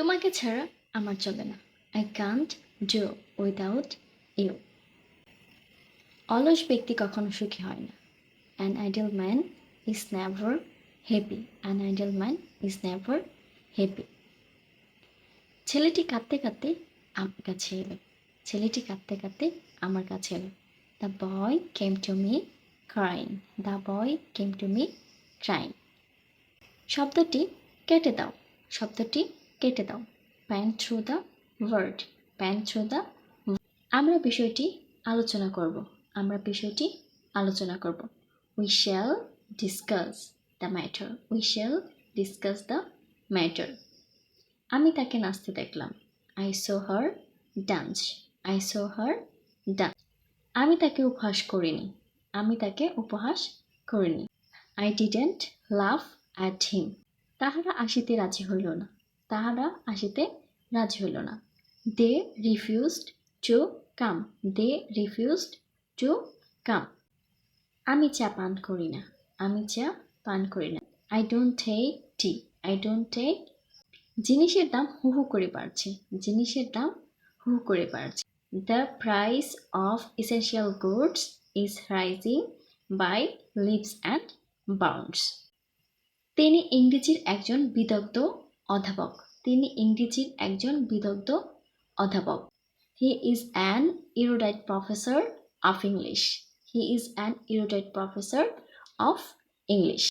তোমাকে ছাড়া আমার চলে না। I can't do without you. অলস ব্যক্তি কখনো সুখী হয় না। An idle man is never happy. An idle man is never happy. ছেলেটি কাঁদতে কাঁদতে আমার কাছে এলো। ছেলেটি কাঁদতে কাঁদতে আমার কাছে এলো। The boy came to me crying. The boy came to me crying. শব্দটি কেটে দাও। শব্দটি কেটে দাও। Pen through the word. Pen through the. আমরা বিষয়টি আলোচনা করব। আমরা বিষয়টি আলোচনা করব। We shall discuss the matter. We shall discuss the matter. আমি তাকে নাচতে দেখলাম। I saw her dance. I saw her dance. আমি তাকে উপহাস করিনি। আমি তাকে উপহাস করিনি। I didn't love at him. তাহারা আসিতে রাজি হইল না। তাহারা আসিতে রাজি হইল না। They refused to come. They refused to come. আমি চা পান করি না। আমি চা পান করি না। I don't take tea. I don't take. জিনিসের দাম হু হু করে বাড়ছে। জিনিসের দাম হু হু করে বাড়ছে। The price of essential goods is rising by leaps and bounds. তিনি ইংরেজির একজন বিদগ্ধ অধ্যাপক। তিনি ইংরেজির একজন বিদগ্ধ অধ্যাপক। He is an erudite professor of English. He is an erudite professor of English.